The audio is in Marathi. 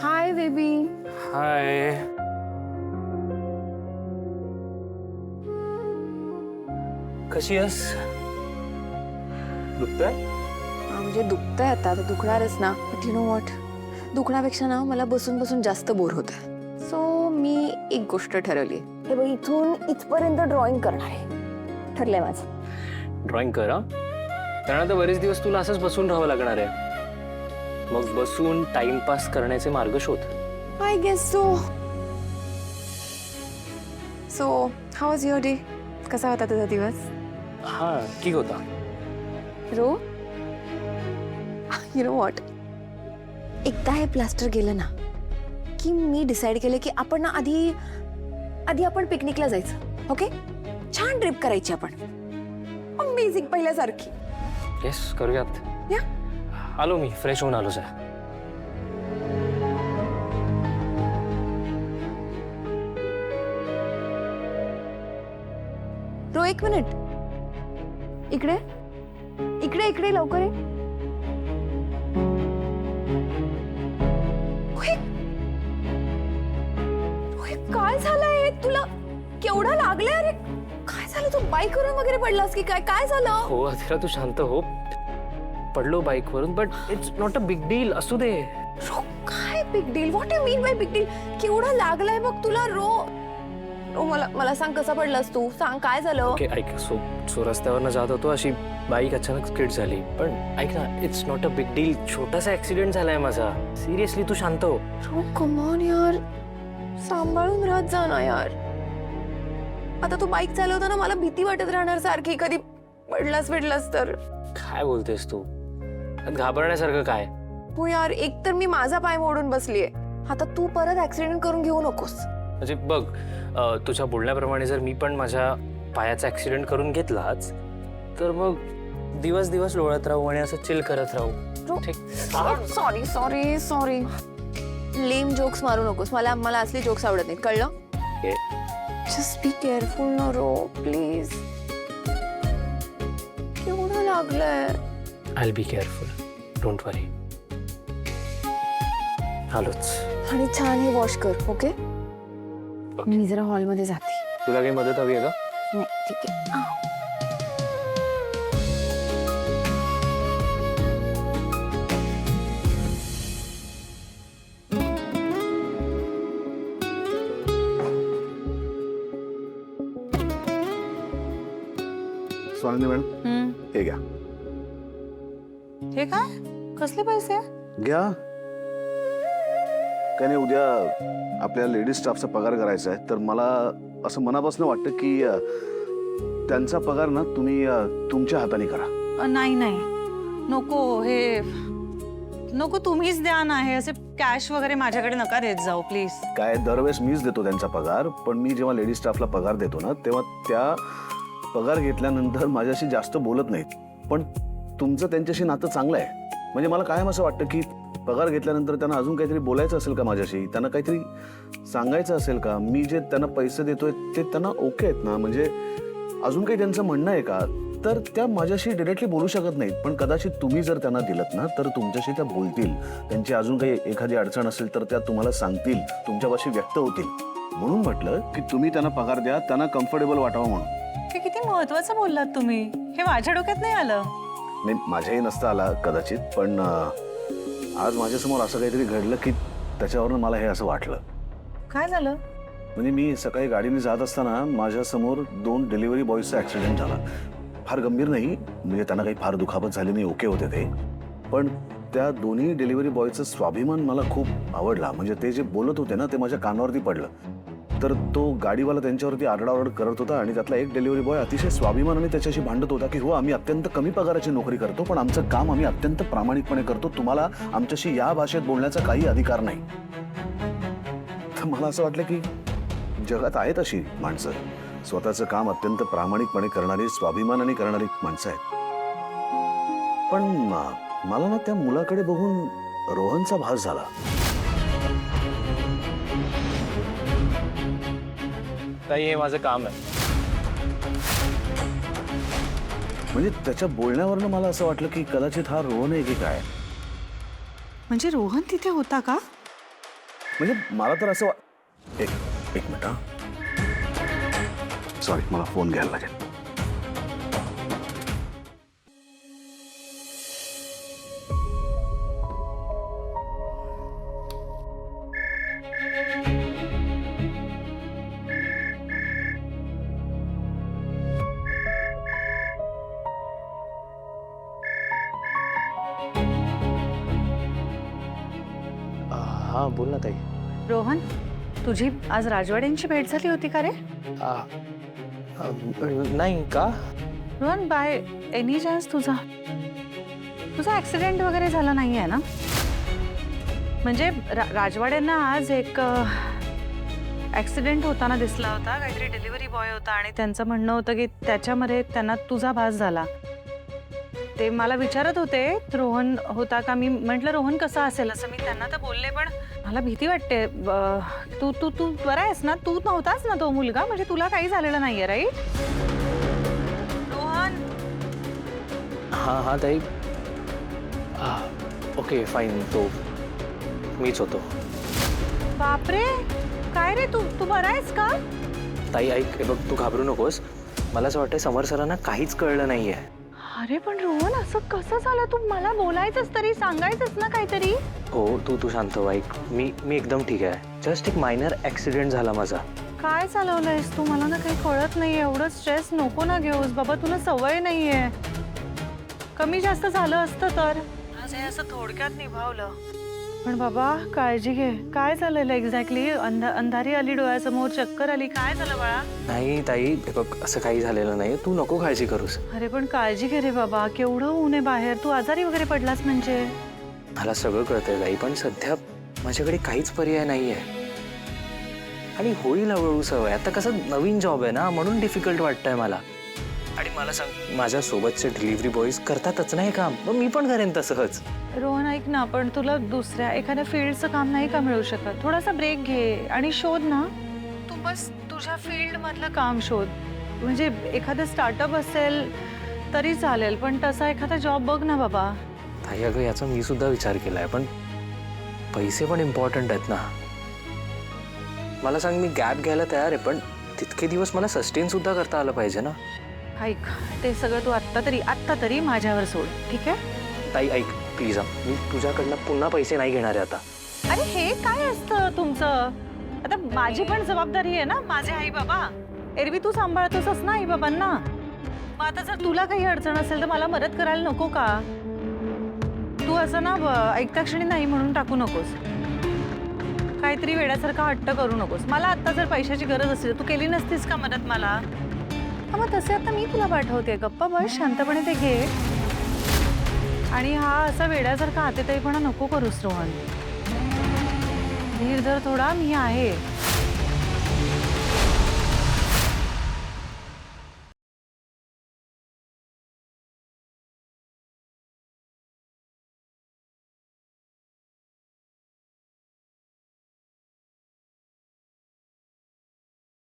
Hi baby. हाय. कशी आहेस? दुखतंय? म्हणजे दुखतंय आता तर दुखणारच ना. बट यू नो व्हॉट, दुखण्यापेक्षा ना मला बसून बसून जास्त बोर होतं. सो मी एक गोष्ट ठरवली. हे बघ, इथून इथपर्यंत ड्रॉइंग करणार आहे. ठरलंय माझं. ड्रॉइंग कर. त्यानंतर बरेच दिवस तुला असंच बसून राहावं लागणार आहे. मग बसून टाइमपास करण्याचे मार्ग शोध. I guess so. So how was your day? कसा होता तुझा दिवस? हा, ठीक होता. रो, यू नो व्हॉट, एकदा हे प्लास्टर गेलं ना की मी डिसाईड केलं की आपण ना आधी आपण पिकनिकला जायचं. ओके, छान ट्रिप करायची आपण, अमेझिंग, पहिल्यासारखी. येस, करूयात. या. आलो मी, फ्रेश होऊन आलोच आहे. रो, एक मिनिट. इकडे इकडे इकडे, लवकर ये. काय झालंय तुला? केवढा लागलाय? अरे काय झालं? तू बाईकवरून वगैरे पडलास की काय? काय झालं? हो अथिरा, तू शांत हो. पडलो बाईकवरून, but it's not a big deal. असू दे. रो, काय big deal? What you mean by big deal? केवढा लागलाय बघ तुला. रो रो, मला सांग, कसा पडलास तू? सांग, काय झालं? ओके, ऐक. सो रस्त्यावरनं जात होतो, अशी बाईक अचानक स्किड झाली. पण ऐक ना, it's not a big deal. छोटासा ऍक्सिडेंट झालाय माझा. सिरियसली, तू शांत हो. रो, कम ऑन यार, सांभाळून राहत जा ना यार. आता तू बाईक चालवताना मला भीती वाटत राहणार सारखी, कधी पडलास तर. काय बोलतेस तू? घाबरण्यासारखं काय? हो यार, एक तर मी माझा पाय मोडून बसलीये, आता तू परत ऍक्सिडेंट करून घेऊ नकोस. म्हणजे बघ, तुझ्या बोलण्याप्रमाणे जर मी पण माझ्या पायाचा ऍक्सिडेंट करून घेतलाच तर मग दिवस दिवस लोळत राहू आणि असं चिल करत राहू. ठीक. Sorry sorry sorry. Lame jokes मारू नकोस. मला असली जोक्स आवडत नाहीत, कळलं? जस्ट बी केअरफुल ना रो, प्लीज. केवढं लागलंय? आय बी केअरफुल, डोंट वरी. आलोच. आणि छान हे वॉश कर. ओके, मी जरा हॉलमध्ये जाते. तुला काही मदत हवी आहे का? नाही, ठीक आहे. स्वानंदी मॅडम, हे घ्या. हे काय? कसले पैसे? घ्या. काही नाही, उद्या आपल्या लेडीज स्टाफचा पगार करायचा आहे, तर मला असं मनापासून वाटतं की त्यांचा पगार ना तुम्ही तुमच्या हाताने करा. नाही नाही, नको. हे नको, तुम्हीच द्या ना. हे असे कॅश वगैरे माझ्याकडे नका देत जाऊ प्लीज. काय, दरवेळेस मीच देतो त्यांचा पगार, पण मी जेव्हा लेडीज स्टाफला पगार देतो ना, तेव्हा त्या पगार घेतल्यानंतर माझ्याशी जास्त बोलत नाहीत. पण तुमचं त्यांच्याशी नातं चांगलं आहे. म्हणजे मला कायम असं वाटतं की पगार घेतल्यानंतर त्यांना अजून काहीतरी बोलायचं असेल का माझ्याशी, त्यांना काहीतरी सांगायचं असेल का, मी जे त्यांना पैसे देतोय ते त्यांना ओके आहेत ना, म्हणजे अजून काही त्यांचं म्हणणं आहे का, तर त्या माझ्याशी डिरेक्टली बोलू शकत नाहीत. पण कदाचित तुम्ही जर त्यांना दिलत ना, तर तुमच्याशी त्या बोलतील. त्यांची अजून काही एखादी अडचण असेल तर त्या तुम्हाला सांगतील, तुमच्यापाशी व्यक्त होतील. म्हणून म्हटलं की तुम्ही त्यांना पगार द्या, त्यांना कम्फर्टेबल वाटावं म्हणून. हे किती महत्वाचं बोललात तुम्ही. हे माझ्या डोक्यात नाही आलं. नाही, माझ्याही नसतं आला कदाचित, पण आज माझ्यासमोर असं काहीतरी घडलं की त्याच्यावरून मला हे असं वाटलं. काय झालं? म्हणजे मी सकाळी गाडीने जात असताना माझ्यासमोर 2 डिलिव्हरी बॉयचा ऍक्सिडेंट झाला. फार गंभीर नाही, म्हणजे त्यांना काही फार दुखापत झाली नाही, ओके होते ते. पण त्या दोन्ही डिलिव्हरी बॉयचं स्वाभिमान मला खूप आवडला. म्हणजे ते जे बोलत होते ना, ते माझ्या कानावरती पडलं. तर तो गाडीवाला त्यांच्यावरती आरडाओरड करत होता आणि त्यातला एक डिलिव्हरी बॉय अतिशय स्वाभिमानाने त्याच्याशी भांडत होता की हो, आम्ही अत्यंत कमी पगाराची नोकरी करतो, पण आमचं काम आम्ही अत्यंत प्रामाणिकपणे करतो, तुम्हाला आमच्याशी या भाषेत बोलण्याचा काही अधिकार नाही. तर मला असं वाटलं की जगात आहेत अशी माणसं, स्वतःचं काम अत्यंत प्रामाणिकपणे करणारी, स्वाभिमानाने करणारी माणसं आहेत. पण मला ना त्या मुलाकडे बघून रोहनचा भास झाला. ताई, हे माझं काम आहे. म्हणजे त्याच्या बोलण्यावरनं मला असं वाटलं की कदाचित हा रोहन आहे की काय. म्हणजे रोहन तिथे होता का? म्हणजे मला तर असं एक एक मिनिट हा. सॉरी, मला फोन घ्यायला लागेल. हां बोल ना ताई. रोहन, तुझी आज राजवाड्यांची भेट झाली होती का रे? नाही का? रोहन, बाय एनी चान्स तुझा ऍक्सिडेंट वगैरे झाला नाही आहे ना? म्हणजे राजवाड्यांना आज एक ऍक्सिडेंट होताना दिसला होता. काहीतरी डिलिव्हरी बॉय होता आणि त्यांचं म्हणणं होतं की त्याच्यामध्ये त्यांना तुझा भास झाला. ते मला विचारत होते रोहन होता का. मी म्हटलं रोहन कसा असेल असं मी त्यांना तर बोलले, पण मला भीती वाटते. तू तू तू बरा आहेस ना? तू नव्हताच ना तो मुलगा? म्हणजे तुला काही झालेलं नाहीये राईट? रोहन, हां ताई. ओके फाईन, तो मीच होतो. बापरे, काय रे, तू बरा आहेस का? ताई ऐक, हे बघ, तू घाबरू नकोस. मला असं वाटतं समर सरांना काहीच कळलं नाहीये. अरे पण रोहन, असं कसं झालं? तू मला बोलायचंच तरी, सांगायचंच ना काहीतरी. हो, तू शांत हो. ऐक, मी एकदम ठीक आहे. जस्ट एक मायनर ऍक्सिडेंट झाला माझा. काय चालवलंयस तू? मला ना काही कळत नाहीये. एवढं स्ट्रेस नको ना घेऊस बाबा, तुला सवय नाहीये. कमी जास्त झालं असतं तर आज हे असं थोडक्यात निभावलं. पण बाबा काळजी घे. काय झालेलं एक्झॅक्टली? अंधारी आली डोळ्यासमोर, चक्कर आली, काय झालं बाळा? नाही ताई, हे बघ, असं काही झालेलं नाही. तू नको काळजी करूस. अरे पण काळजी घे रे बाबा, केवढं ऊन आहे बाहेर. तू आजारी वगैरे पडलास म्हणजे? मला सगळं कळतंय ताई, पण सध्या माझ्याकडे काहीच पर्याय नाहीये. आणि होईल हळूहळू सवय. आता कसं नवीन जॉब आहे ना, म्हणून डिफिकल्ट वाटतंय मला. आणि मला सांग, माझ्या सोबतचे डिलिव्हरी बॉईज करतातच नाही काम, मग मी पण करेन तसंच. रोहन ऐक ना, पण तुला दुसऱ्या एखाद्या फील्डचं काम नाही का मिळू शकत? थोडासा ब्रेक घे आणि शोध ना. तू बस तुझ्या फील्ड मधलं काम शोध. म्हणजे एखादं स्टार्टअप असेल तरी चालेल, पण तसा एखादा जॉब बघ ना बाबा. ताई अगं, याचा मी सुद्धा विचार केलाय, पण पैसे पण इम्पॉर्टंट आहेत ना. मला सांग, मी गॅप घ्यायला तयार आहे, पण तितके दिवस मला सस्टेन सुद्धा करता आलं पाहिजे ना. ऐक, ते सगळं तू आत्ता तरी माझ्यावर सोड, ठीक आहे? ताई ऐक प्लीज, मी तुझ्याकडनं पुन्हा पैसे नाही घेणार आहे आता. अरे हे काय असतं तुमचं? आता माझी पण जबाबदारी आहे ना, माझे आई बाबा. एरवी तू सांभाळतोस ना आई बाबांना. मग आता जर तुला काही अडचण असेल तर मला मदत करायला नको का? तू असं ना ऐकता क्षणी नाही म्हणून टाकू नकोस. काहीतरी वेड्यासारखा हट्ट करू नकोस. मला आता जर पैशाची गरज असेल तू केली नसतीस का मदत मला? मग तसे आता मी तुला पाठवते. गप्पा बस, शांतपणे ते घे. आणि हा असा वेड्यासारखा हातेताईपणा नको करूस रोहन. धीर धर थोडा, मी आहे.